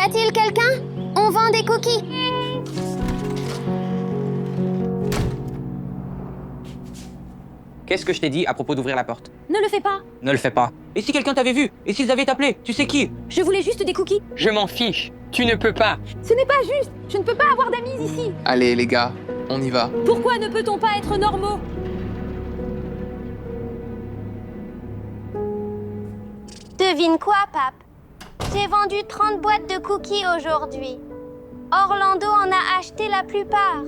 a t-il quelqu'un? On vend des cookies. Qu'est-ce que je t'ai dit à propos d'ouvrir la porte? Ne le fais pas. Ne le fais pas. Et si quelqu'un t'avait vu? Et s'ils avaient appelé? Tu sais qui? Je voulais juste des cookies. Je m'en fiche. Tu ne peux pas. Ce n'est pas juste. Je ne peux pas avoir d'amis ici. Allez, les gars, on y va. Pourquoi ne peut-on pas être normaux? Devine quoi, Pape? J'ai vendu 30 boîtes de cookies aujourd'hui. Orlando en a acheté la plupart.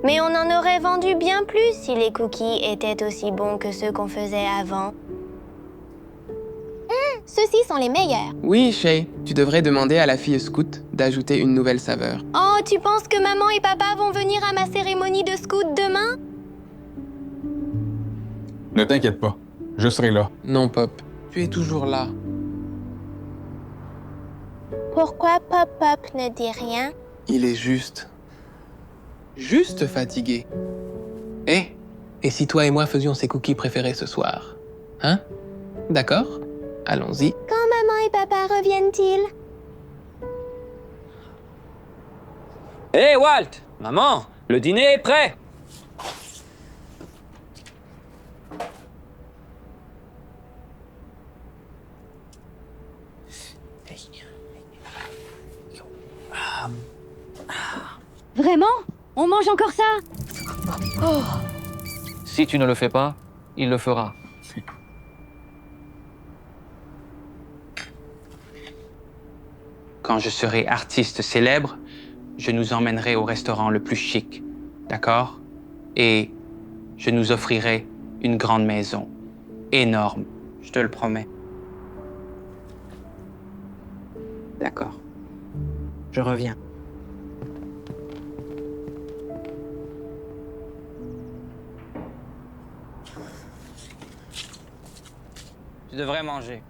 Mais on en aurait vendu bien plus si les cookies étaient aussi bons que ceux qu'on faisait avant. Ceux-ci sont les meilleurs. Oui, Shay, tu devrais demander à la fille scout d'ajouter une nouvelle saveur. Oh, tu penses que maman et papa vont venir à ma cérémonie de scout demain? Ne t'inquiète pas, je serai là. Non, Pop, tu es toujours là. Pourquoi Pop ne dit rien? Il est juste fatigué. Et si toi et moi faisions ses cookies préférés ce soir? Hein? D'accord? Allons-y. Quand maman et papa reviennent-ils? Hé, Walt! Maman, le dîner est prêt! Vraiment? On mange encore ça? Si tu ne le fais pas, il le fera. Quand je serai artiste célèbre, je nous emmènerai au restaurant le plus chic, d'accord? Et je nous offrirai une grande maison, énorme, je te le promets. D'accord. Je reviens. Tu devrais manger.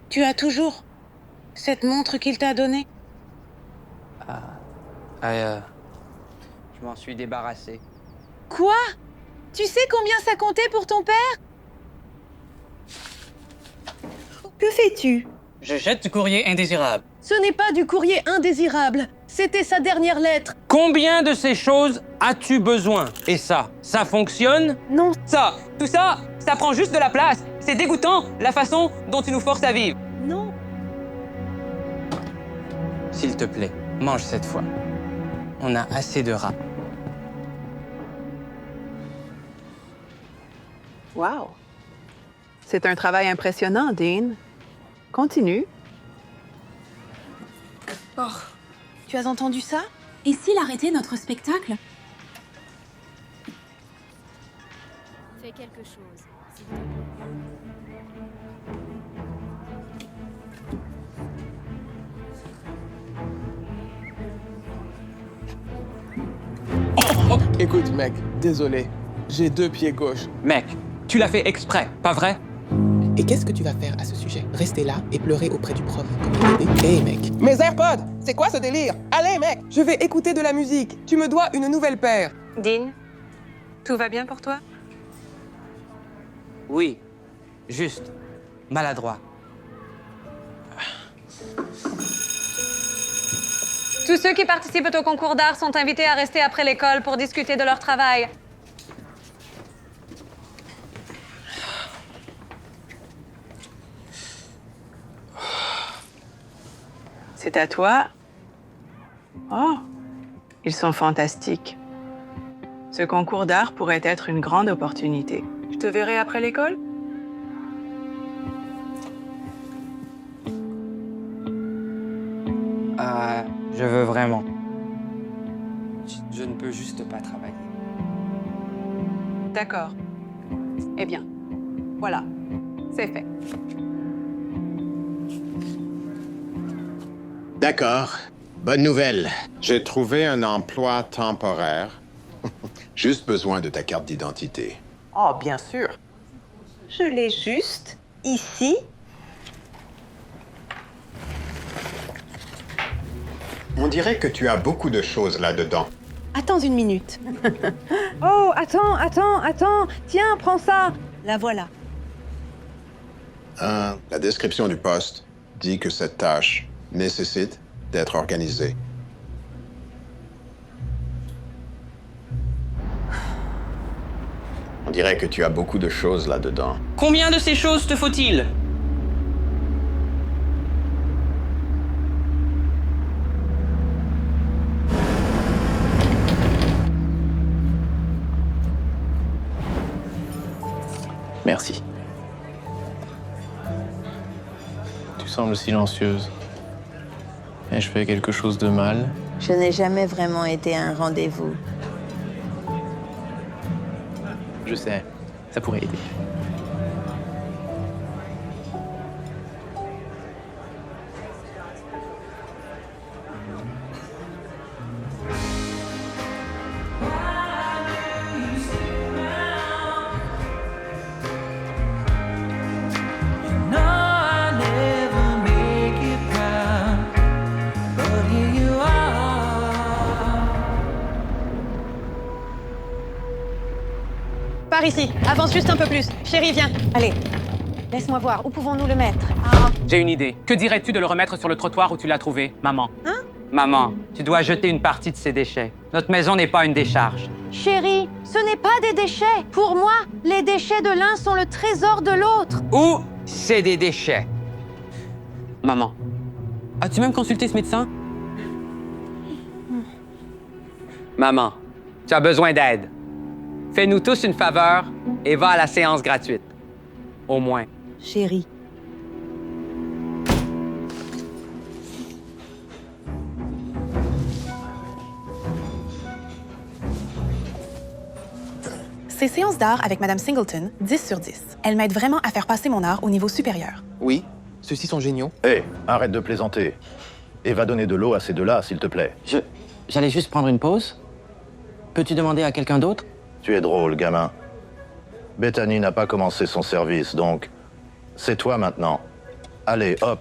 Tu as toujours cette montre qu'il t'a donnée? Je m'en suis débarrassé. Quoi? Tu sais combien ça comptait pour ton père? Que fais-tu? Je jette du courrier indésirable. Ce n'est pas du courrier indésirable. C'était sa dernière lettre. Combien de ces choses as-tu besoin? Et ça fonctionne? Non. Tout ça, ça prend juste de la place. C'est dégoûtant, la façon dont tu nous forces à vivre. Non. S'il te plaît, mange cette fois. On a assez de rats. Wow. C'est un travail impressionnant, Dean. Continue. Oh, tu as entendu ça? Et s'il arrêtait notre spectacle? Fais quelque chose. Écoute, mec, désolé. J'ai 2 pieds gauches. Mec, tu l'as fait exprès, pas vrai? Et qu'est-ce que tu vas faire à ce sujet? Rester là et pleurer auprès du prof comme un bébé? Hé, mec. Mes AirPods! C'est quoi ce délire? Allez, mec! Je vais écouter de la musique. Tu me dois une nouvelle paire. Dean, tout va bien pour toi? Oui, juste maladroit. Tous ceux qui participent au concours d'art sont invités à rester après l'école pour discuter de leur travail. C'est à toi. Oh, ils sont fantastiques. Ce concours d'art pourrait être une grande opportunité. Je te verrai après l'école? Je veux vraiment. Je ne peux juste pas travailler. D'accord. Eh bien, voilà. C'est fait. D'accord. Bonne nouvelle. J'ai trouvé un emploi temporaire. Juste besoin de ta carte d'identité. Oh, bien sûr. Je l'ai juste ici. On dirait que tu as beaucoup de choses là-dedans. Attends une minute. Oh, attends. Tiens, prends ça. La voilà. La description du poste dit que cette tâche nécessite d'être organisée. On dirait que tu as beaucoup de choses là-dedans. Combien de ces choses te faut-il? Merci. Tu sembles silencieuse. Ai-je fait quelque chose de mal? Je n'ai jamais vraiment été à un rendez-vous. Je sais, ça pourrait aider. Par ici, avance juste un peu plus. Chérie, viens. Allez, laisse-moi voir. Où pouvons-nous le mettre? J'ai une idée. Que dirais-tu de le remettre sur le trottoir où tu l'as trouvé, maman? Hein? Maman, tu dois jeter une partie de ces déchets. Notre maison n'est pas une décharge. Chérie, ce n'est pas des déchets. Pour moi, les déchets de l'un sont le trésor de l'autre. Ou c'est des déchets. Maman, as-tu même consulté ce médecin? Maman, tu as besoin d'aide. Fais-nous tous une faveur et va à la séance gratuite. Au moins. Chérie. Ces séances d'art avec Madame Singleton, 10 sur 10. Elle m'aide vraiment à faire passer mon art au niveau supérieur. Oui, ceux-ci sont géniaux. Hé, arrête de plaisanter. Et va donner de l'eau à ces deux-là, s'il te plaît. J'allais juste prendre une pause. Peux-tu demander à quelqu'un d'autre? Tu es drôle, gamin. Bethany n'a pas commencé son service, donc c'est toi maintenant. Allez, hop.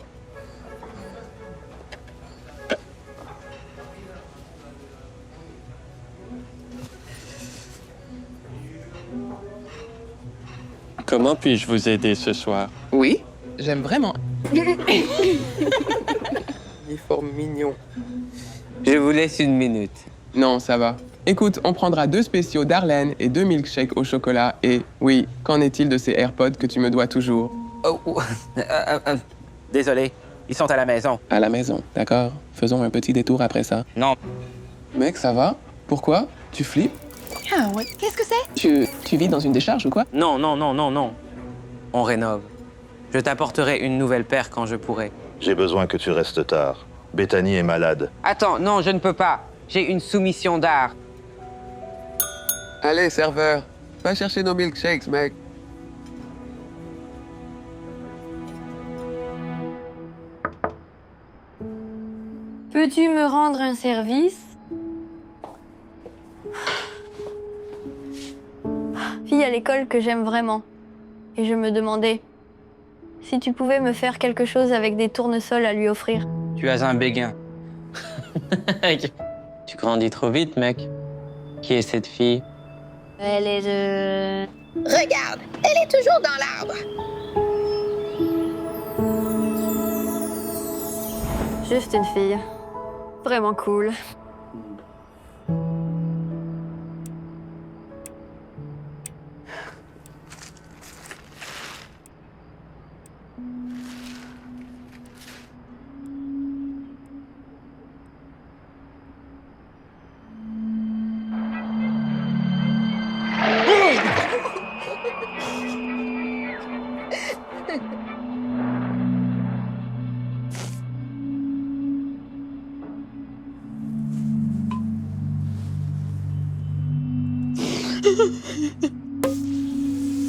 Comment puis-je vous aider ce soir? Oui, j'aime vraiment. Uniforme mignon. Je vous laisse une minute. Non, ça va. Écoute, on prendra 2 spéciaux Darlene et 2 milkshakes au chocolat. Et oui, qu'en est-il de ces AirPods que tu me dois toujours? Désolé, ils sont à la maison. À la maison, d'accord. Faisons un petit détour après ça. Non. Mec, ça va? Pourquoi? Tu flippes? Ah ouais, qu'est-ce que c'est? Tu vis dans une décharge ou quoi? Non. On rénove. Je t'apporterai une nouvelle paire quand je pourrai. J'ai besoin que tu restes tard. Bethany est malade. Attends, non, je ne peux pas. J'ai une soumission d'art. Allez, serveur, va chercher nos milkshakes, mec. Peux-tu me rendre un service? Fille à l'école que j'aime vraiment. Et je me demandais si tu pouvais me faire quelque chose avec des tournesols à lui offrir. Tu as un béguin. Tu grandis trop vite, mec. Qui est cette fille? Elle est de... Regarde, elle est toujours dans l'arbre. Juste une fille. Vraiment cool.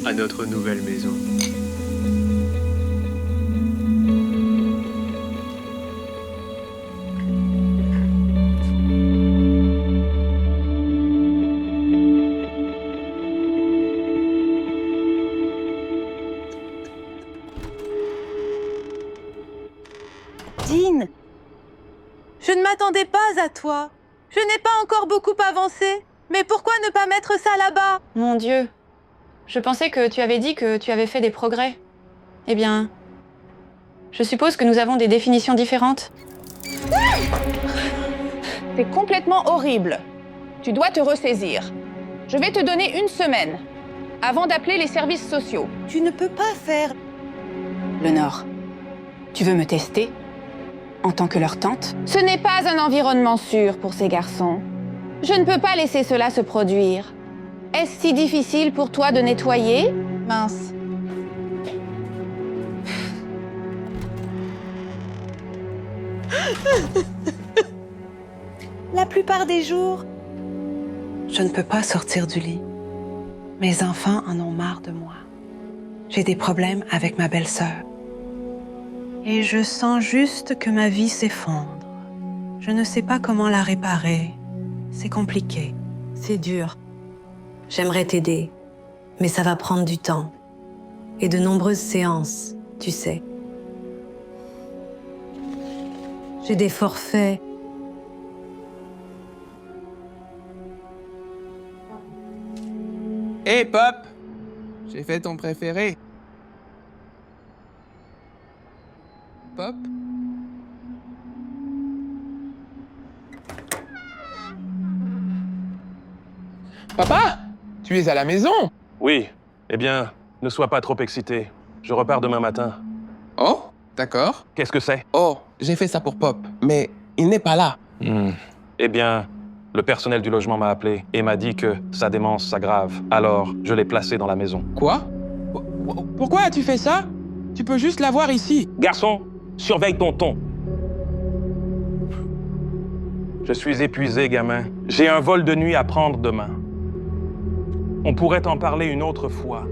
À notre nouvelle maison. Dean, je ne m'attendais pas à toi. Je n'ai pas encore beaucoup avancé. Mais pourquoi ne pas mettre ça là-bas? Mon Dieu. Je pensais que tu avais dit que tu avais fait des progrès. Eh bien, Je suppose que nous avons des définitions différentes. C'est complètement horrible. Tu dois te ressaisir. Je vais te donner 1 semaine avant d'appeler les services sociaux. Tu ne peux pas faire... Léonore, tu veux me tester en tant que leur tante? Ce n'est pas un environnement sûr pour ces garçons. Je ne peux pas laisser cela se produire. Est-ce si difficile pour toi de nettoyer? Mince. La plupart des jours, je ne peux pas sortir du lit. Mes enfants en ont marre de moi. J'ai des problèmes avec ma belle-sœur. Et je sens juste que ma vie s'effondre. Je ne sais pas comment la réparer. C'est compliqué. C'est dur. J'aimerais t'aider, mais ça va prendre du temps. Et de nombreuses séances, tu sais. J'ai des forfaits. Hé, Pop! J'ai fait ton préféré. Pop? Papa? Tu es à la maison? Oui. Eh bien, ne sois pas trop excité. Je repars demain matin. Oh, d'accord. Qu'est-ce que c'est? Oh, j'ai fait ça pour Pop, mais il n'est pas là. Eh bien, le personnel du logement m'a appelé et m'a dit que sa démence s'aggrave. Alors, je l'ai placé dans la maison. Quoi? Pourquoi as-tu fait ça? Tu peux juste la voir ici. Garçon, surveille ton ton. Je suis épuisé, gamin. J'ai un vol de nuit à prendre demain. On pourrait en parler une autre fois.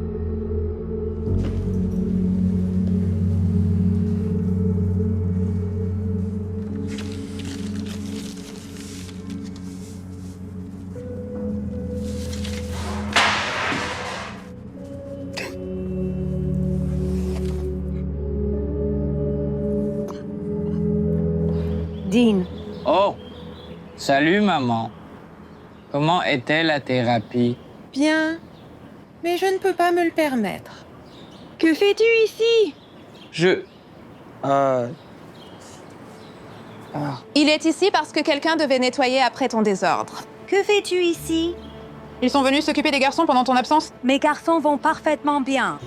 Dean. Oh, salut maman. Comment était la thérapie? Bien, mais je ne peux pas me le permettre. Que fais-tu ici? Il est ici parce que quelqu'un devait nettoyer après ton désordre. Que fais-tu ici? Ils sont venus s'occuper des garçons pendant ton absence? Mes garçons vont parfaitement bien.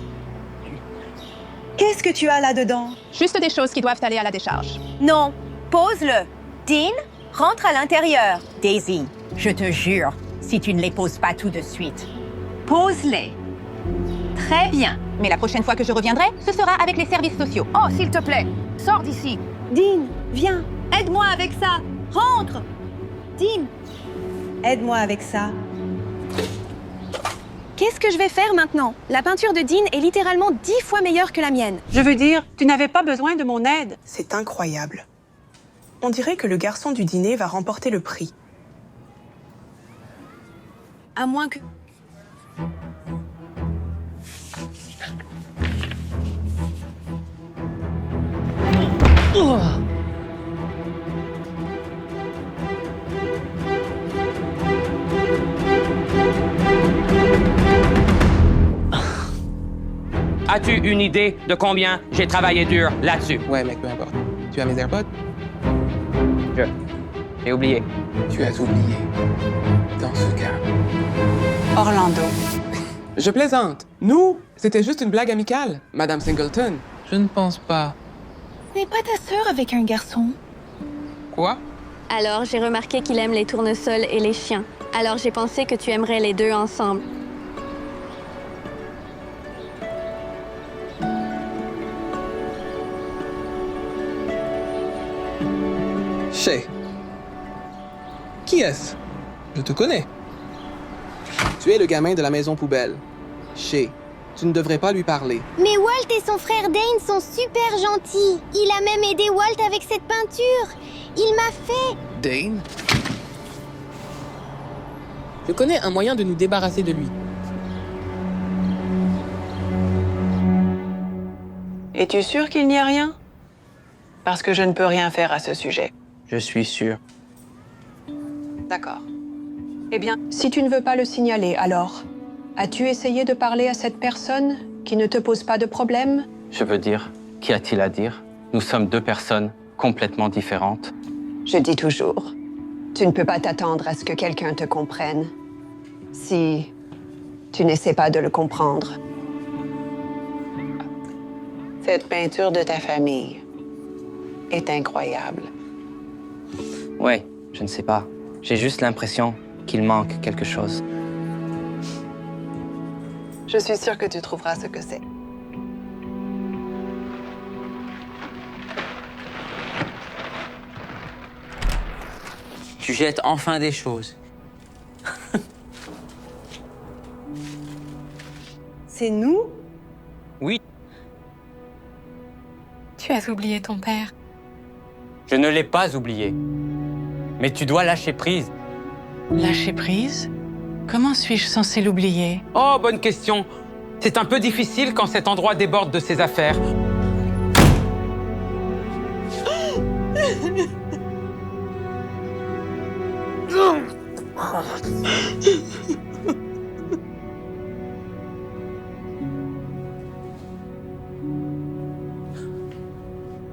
Qu'est-ce que tu as là-dedans? Juste des choses qui doivent aller à la décharge. Non, pose-le. Dean, rentre à l'intérieur. Daisy, je te jure, si tu ne les poses pas tout de suite. Pose-les. Très bien. Mais la prochaine fois que je reviendrai, ce sera avec les services sociaux. Oh, s'il te plaît, sors d'ici. Dean, viens, aide-moi avec ça. Rentre. Dean, aide-moi avec ça. Qu'est-ce que je vais faire maintenant? La peinture de Dean est littéralement 10 fois meilleure que la mienne. Je veux dire, tu n'avais pas besoin de mon aide. C'est incroyable. On dirait que le garçon du dîner va remporter le prix. À moins que... As-tu une idée de combien j'ai travaillé dur là-dessus? Ouais, mec, peu importe. Tu as mes AirPods? J'ai oublié. Tu as oublié. Dans ce cas... Orlando. Je plaisante. Nous, c'était juste une blague amicale, Madame Singleton. Je ne pense pas. N'est pas ta sœur avec un garçon? Quoi? Alors, j'ai remarqué qu'il aime les tournesols et les chiens. Alors, j'ai pensé que tu aimerais les deux ensemble. Shay. Qui est-ce? Je te connais. Tu es le gamin de la maison poubelle. Shay, tu ne devrais pas lui parler. Mais Walt et son frère Dane sont super gentils. Il a même aidé Walt avec cette peinture. Il m'a fait... Dane? Je connais un moyen de nous débarrasser de lui. Es-tu sûr qu'il n'y a rien? Parce que je ne peux rien faire à ce sujet. Je suis sûr. D'accord. Eh bien, si tu ne veux pas le signaler, alors, as-tu essayé de parler à cette personne qui ne te pose pas de problème? Je veux dire, qu'y a-t-il à dire? Nous sommes deux personnes complètement différentes. Je dis toujours, tu ne peux pas t'attendre à ce que quelqu'un te comprenne si tu n'essaies pas de le comprendre. Cette peinture de ta famille est incroyable. Ouais, je ne sais pas. J'ai juste l'impression qu'il manque quelque chose. Je suis sûre que tu trouveras ce que c'est. Tu jettes enfin des choses. C'est nous? Oui. Tu as oublié ton père. Je ne l'ai pas oublié. Mais tu dois lâcher prise. Lâcher prise? Comment suis-je censée l'oublier? Oh, bonne question. C'est un peu difficile quand cet endroit déborde de ses affaires.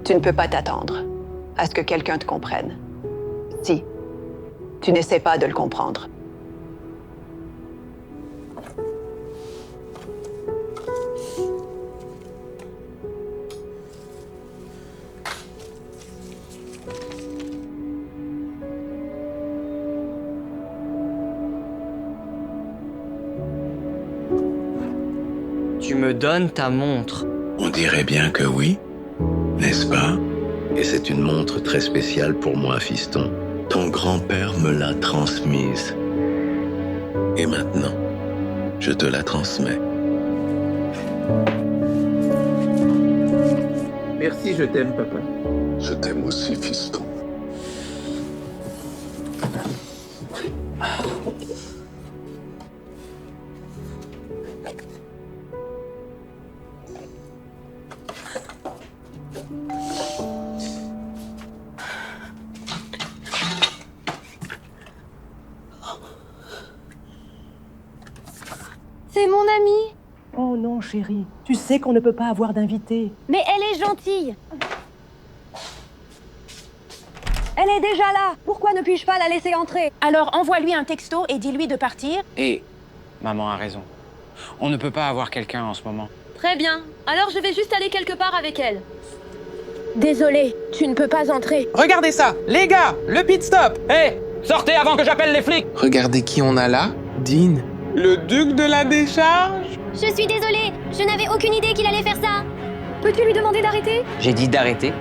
Tu ne peux pas t'attendre à ce que quelqu'un te comprenne si tu n'essaies pas de le comprendre. Tu me donnes ta montre. On dirait bien que oui, n'est-ce pas? Et c'est une montre très spéciale pour moi, fiston. Ton grand-père me l'a transmise. Et maintenant, je te la transmets. Merci, je t'aime, papa. Je t'aime aussi, fiston. C'est mon amie. Oh non, chérie. Tu sais qu'on ne peut pas avoir d'invité. Mais elle est gentille. Elle est déjà là. Pourquoi ne puis-je pas la laisser entrer? Alors envoie-lui un texto et dis-lui de partir. Et maman a raison. On ne peut pas avoir quelqu'un en ce moment. Très bien. Alors je vais juste aller quelque part avec elle. Désolée, tu ne peux pas entrer. Regardez ça! Les gars! Le pit stop! Hé, sortez avant que j'appelle les flics! Regardez qui on a là. Dean. Le duc de la décharge? Je suis désolée, je n'avais aucune idée qu'il allait faire ça. Peux-tu lui demander d'arrêter? J'ai dit d'arrêter.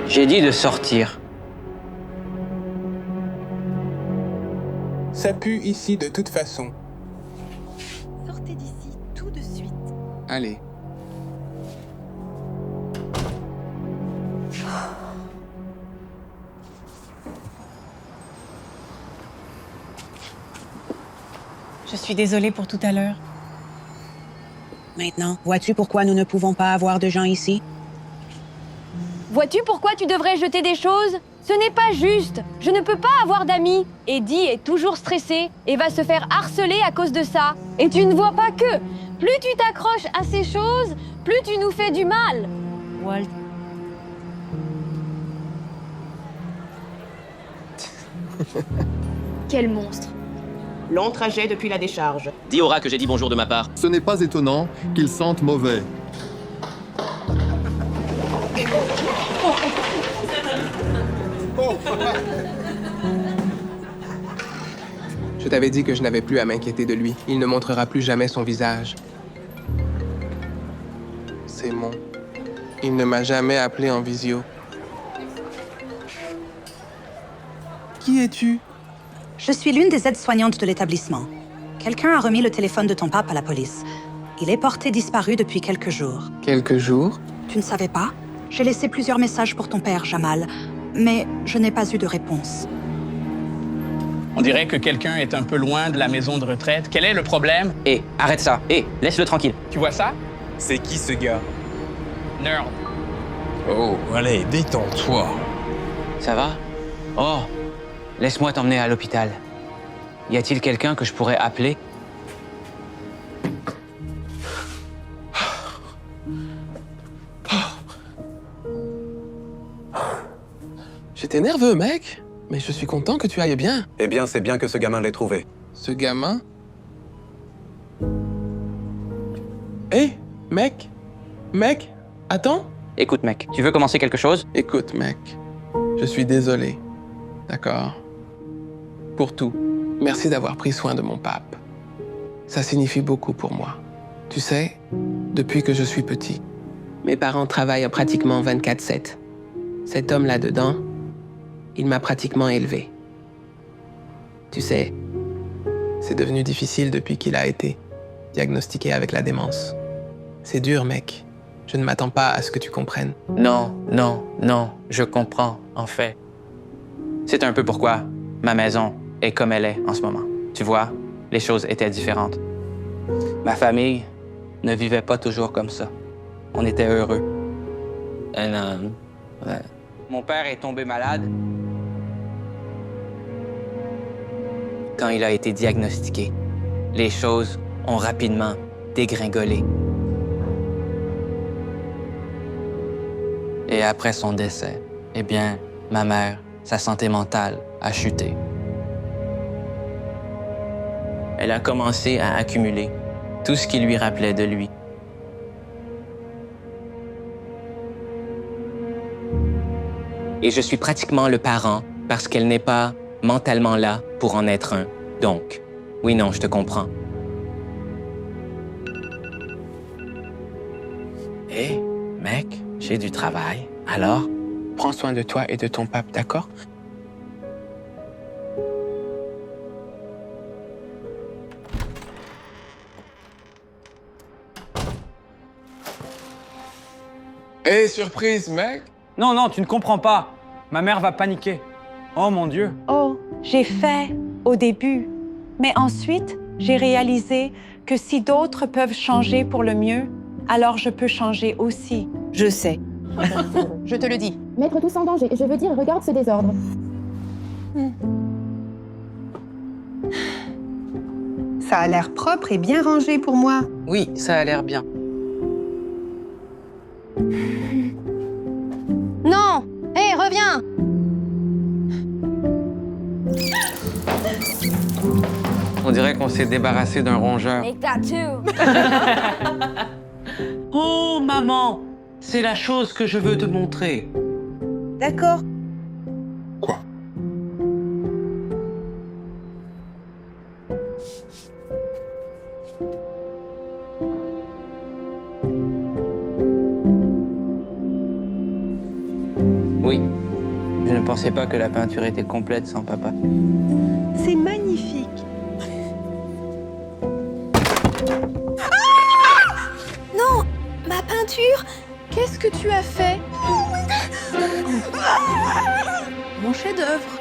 J'ai dit de sortir. Ça pue ici de toute façon. Sortez d'ici tout de suite. Allez. Je suis désolée pour tout à l'heure. Maintenant, vois-tu pourquoi nous ne pouvons pas avoir de gens ici? Vois-tu pourquoi tu devrais jeter des choses? Ce n'est pas juste. Je ne peux pas avoir d'amis. Eddie est toujours stressé et va se faire harceler à cause de ça. Et tu ne vois pas que plus tu t'accroches à ces choses, plus tu nous fais du mal. Walt. Quel monstre. Long trajet depuis la décharge. Dis Aura que j'ai dit bonjour de ma part. Ce n'est pas étonnant qu'ils sentent mauvais. Je t'avais dit que je n'avais plus à m'inquiéter de lui. Il ne montrera plus jamais son visage. C'est mon. Il ne m'a jamais appelé en visio. Qui es-tu? Je suis l'une des aides-soignantes de l'établissement. Quelqu'un a remis le téléphone de ton pape à la police. Il est porté disparu depuis quelques jours. Quelques jours? Tu ne savais pas? J'ai laissé plusieurs messages pour ton père, Jamal, mais je n'ai pas eu de réponse. On dirait que quelqu'un est un peu loin de la maison de retraite. Quel est le problème? Hé, arrête ça. Hé, laisse-le tranquille. Tu vois ça? C'est qui ce gars? Nerd. Oh, allez, détends-toi. Ça va? Oh, laisse-moi t'emmener à l'hôpital. Y a-t-il quelqu'un que je pourrais appeler? J'étais nerveux, mec. Mais je suis content que tu ailles bien. Eh bien, c'est bien que ce gamin l'ait trouvé. Ce gamin? Hé, mec. Mec, attends. Écoute, mec, tu veux commencer quelque chose? Écoute, mec. Je suis désolé. D'accord? Pour tout. Merci d'avoir pris soin de mon pape. Ça signifie beaucoup pour moi. Tu sais, depuis que je suis petit, mes parents travaillent pratiquement 24/7. Cet homme là-dedans, il m'a pratiquement élevé. Tu sais, c'est devenu difficile depuis qu'il a été diagnostiqué avec la démence. C'est dur, mec. Je ne m'attends pas à ce que tu comprennes. Non, je comprends, en fait. C'est un peu pourquoi ma maison est comme elle est en ce moment. Tu vois, les choses étaient différentes. Ma famille ne vivait pas toujours comme ça. On était heureux. Ouais. Mon père est tombé malade quand il a été diagnostiqué. Les choses ont rapidement dégringolé. Et après son décès, eh bien, ma mère, sa santé mentale a chuté. Elle a commencé à accumuler tout ce qui lui rappelait de lui. Et je suis pratiquement le parent parce qu'elle n'est pas mentalement là pour en être un. Donc, oui, non, je te comprends. Hé, mec, j'ai du travail. Alors, prends soin de toi et de ton pape, d'accord? Hé, surprise, mec! Non, tu ne comprends pas. Ma mère va paniquer. Oh mon Dieu. Oh, j'ai fait au début, mais ensuite, j'ai réalisé que si d'autres peuvent changer pour le mieux, alors je peux changer aussi. Je sais. Je te le dis. Mettre tous en danger. Je veux dire, regarde ce désordre. Ça a l'air propre et bien rangé pour moi. Oui, ça a l'air bien. Non! Hé, reviens! On dirait qu'on s'est débarrassé d'un rongeur. Make that too! Oh, maman! C'est la chose que je veux te montrer. D'accord. Oui. Je ne pensais pas que la peinture était complète sans papa. C'est magnifique. Non! Ma peinture! Qu'est-ce que tu as fait? Mon chef-d'œuvre.